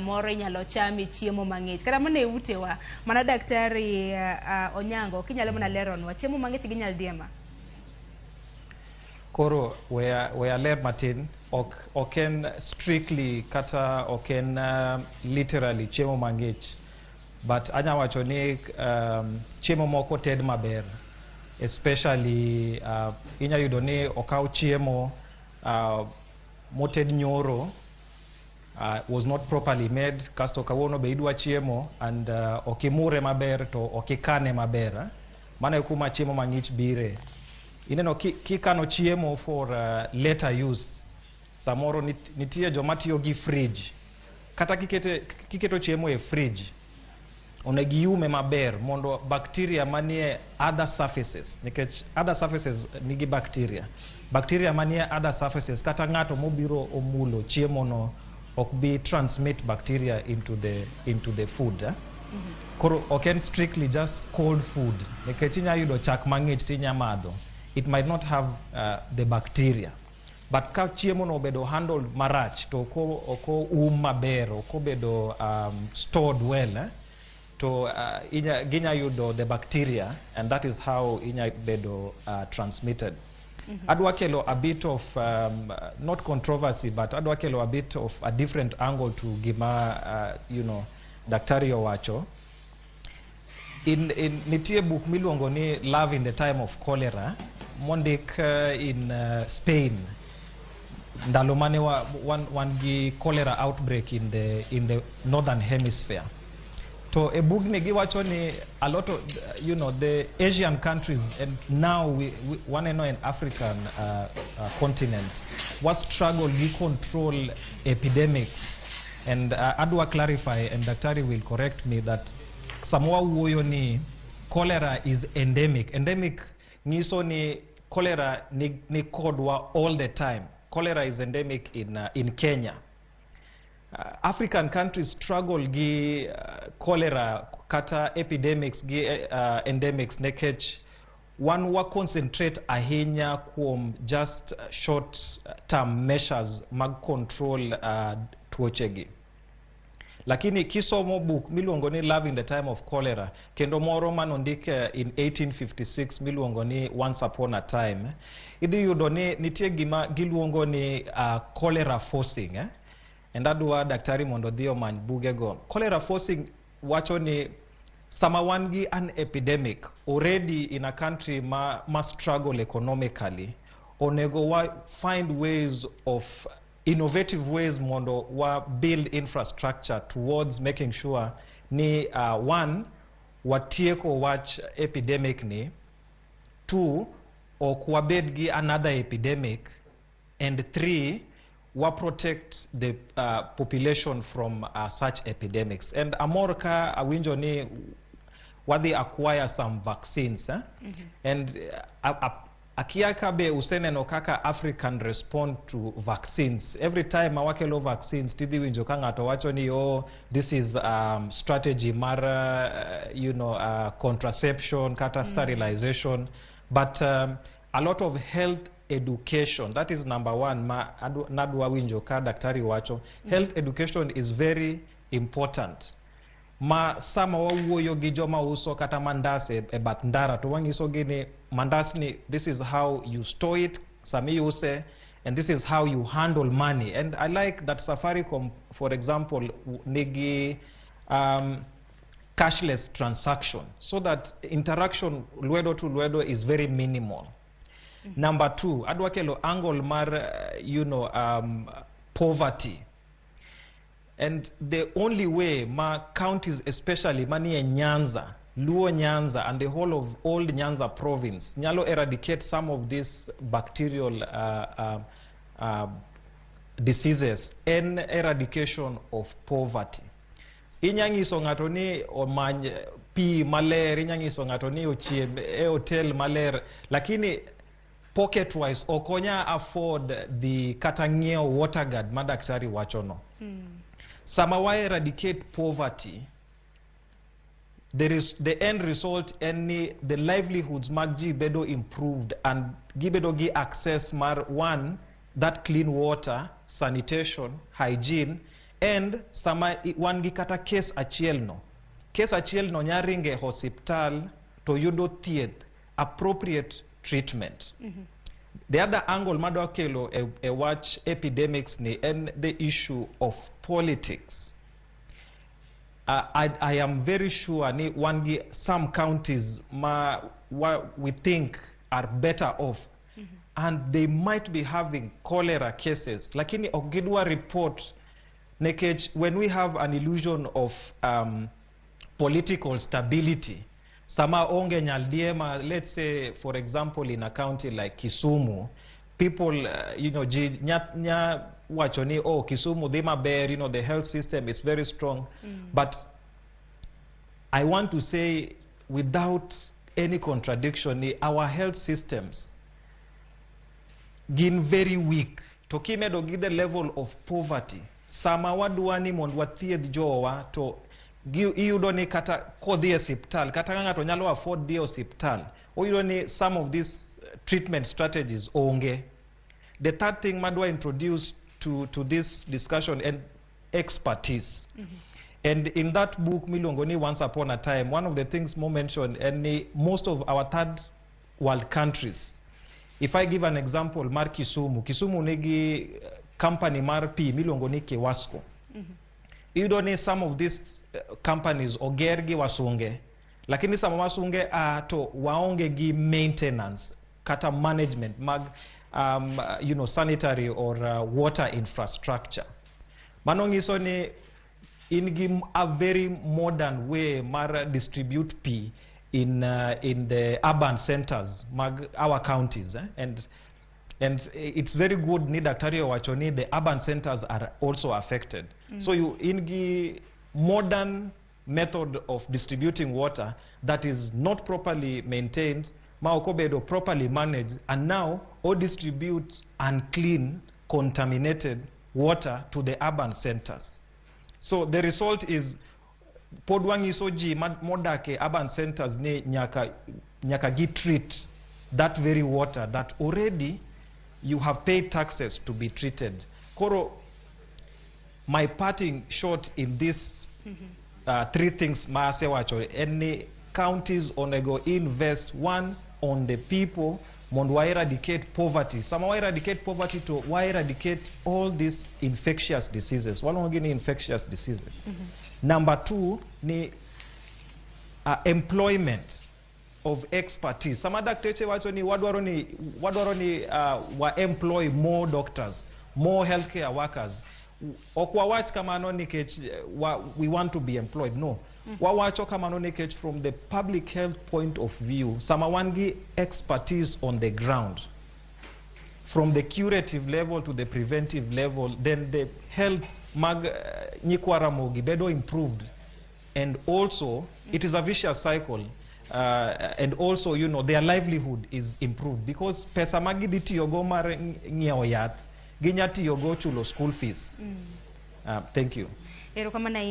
samoro inyalo chami chiemo mang'ich kata mana e utewa mana daktari Onyango kinyalo mana leronwa chiemo mang'ich gi nyaldiema. Koro we ler matin oken strictly kata oken literally chiemo mang'ich, but anya wacho ni chiemo moko ted maber, especially inya yudo ni okaw chiemo moted nyoro was not properly made, kasto kawuono be idwa chiemo and okimure maber to okikane maber. Mano kuma chiemo mang'ich bire. Ineno kikano chiemo for later use, samoro nitie joma tiyo gi fridge, kata kiketo chiemo e fridge onego iume maber mondo bacteria manie other surfaces, nikech other surfaces nigi bacteria manie other surfaces kata ng'ato mobiro omulo chiemo no ok bi transmit bacteria into the food. Koro oken strictly just cold food, nikech inya yudo chak mang'ich tinya madho, it might not have the bacteria, but ka chiemo no obedo handled marach to oko maber, oko bedo stored well, to ginya yudo the bacteria, and that is how inya bedo transmitted. Adwa kelo a bit of not controversy, but adwa kelo a bit of a different angle to gima daktari owacho. In nitie book miluongo ni Love in the Time of Cholera, mondik in Spain, ndalo mane wan gi cholera outbreak in the northern hemisphere. To a book ni giwacho ni a lot of the Asian countries, and now we want to know in African continent, what struggle we control epidemics. And adwa clarify, and daktari will correct me, that samoa wuoyo ni cholera is endemic. Endemic nyiso ni cholera ni kodwa all the time. Cholera is endemic in Kenya. African countries struggle gi cholera kata epidemics gi endemics nekech one wa concentrate ahinya kuom just short term measures mag control tuoche gi. Lakini kisomo book miluongo ni Love in the Time of Cholera, kendo moro manondik in 1856 miluongo ni Once Upon a Time, idhi yudo ni nitie gima giluongo ni cholera forcing. And adwa daktari mondo dhi omany bugego. Cholera forcing wacho ni sama wan gi an epidemic already in a country ma struggle economically, onego wa find ways of innovative ways mondo wa build infrastructure towards making sure ni one, watieko wach epidemic ni, two, ok wabed gi another epidemic, and three, we protect the population from such epidemics. And amorka awinjo ni wadi acquire some vaccines. And akiaka be useneno kaka African respond to vaccines. Every time awakelo vaccines, tidhi winjo ka ng'ato wacho ni this is strategy mar contraception kata sterilization, but a lot of health education, that is number one, nadwa winjo ka daktari wacho. Health education is very important. Ma sama wawuoyo gi joma uso kata mandas e bath ndara to wangiso gini mandas ni, this is how you store it, sami use, and this is how you handle money. And I like that Safaricom, for example, nigi cashless transaction, so that interaction lwedo to lwedo is very minimal. Number two, adwa kelo angle mar poverty. And the only way ma counties, especially mani Nyanza, Luo Nyanza, and the whole of old Nyanza province, nyalo eradicate some of these bacterial diseases and eradication of poverty. Inyangiso ngato ni omany pi maler, inyangiso ngato ni ochiem e hotel maler, lakini pocket wise okonya afford the kata ng'iewo water guard madaktari wacho no. Sama wa eradicate poverty, there is the end result, and the livelihoods mag ji bedo improved, and gibedo gi access mar one, that clean water, sanitation, hygiene, And sama wan gi kata case achiel no nyaringe hospital to yudo thieth, appropriate treatment. The other angle madwa kelo e wach epidemics ni and the issue of politics. I am very sure ni one some counties we think are better off, and they might be having cholera cases. Lakini ogidwa report nekech when we have an illusion of political stability, sama onge nyaldiema, let's say for example in a county like Kisumu, people nya wachoni, oh, Kisumu they maber, the health system is very strong. But I want to say, without any contradiction, our health systems gin very weak. Tokimedo gi the level of poverty, sama wadwani mond wathiedh jowa to iyudo ni kata kodhi e hospital, kata ng'ato nyalo afford dhi e hospital, oyudo ni some of these treatment strategies onge. The third thing madwa introduce to this discussion and expertise. And in that book milongo ni Once Upon a Time, one of the things Mo mentioned, and most of our third world countries, if I give an example, mar Kisumu nigi company mar pi milongo ni Kewasco. Iyudo ni some of these companies oger gi wasunge, lakini sama wasunge to waonge gi maintenance kata management mag sanitary or water infrastructure. Mano ngiso ni in gi a very modern way mar distribute pi in the urban centers mag our counties, and it's very good ni daktari wachoni the urban centers are also affected. So you in gi modern method of distributing water that is not properly maintained, maokobedo properly managed, and now all distribute unclean, contaminated water to the urban centers. So the result is podwangi soji modake urban centers ne nyaka gi treat that very water that already you have paid taxes to be treated. Koro, my parting shot in this three things maasewacho, any counties onego invest, one, on the people, mond wa eradicate poverty. Sama wa eradicate poverty to wa eradicate all these infectious diseases. One of the infectious diseases. Number two, ni employment of expertise. Sama dakteche wacho ni wadwaro ni wa employ more doctors, more healthcare workers. Okwa wach kamano nikech we want to be employed. No. Wawacho kamano nikech from the public health point of view, sama wangi expertise on the ground, from the curative level to the preventive level, then the health mag nyikwa Ramogi bedo improved, and also it is a vicious cycle, and also their livelihood is improved because pesa magi ditiyogo mar ng'iewo yath ginya tiyogo chulo school fees. Thank you.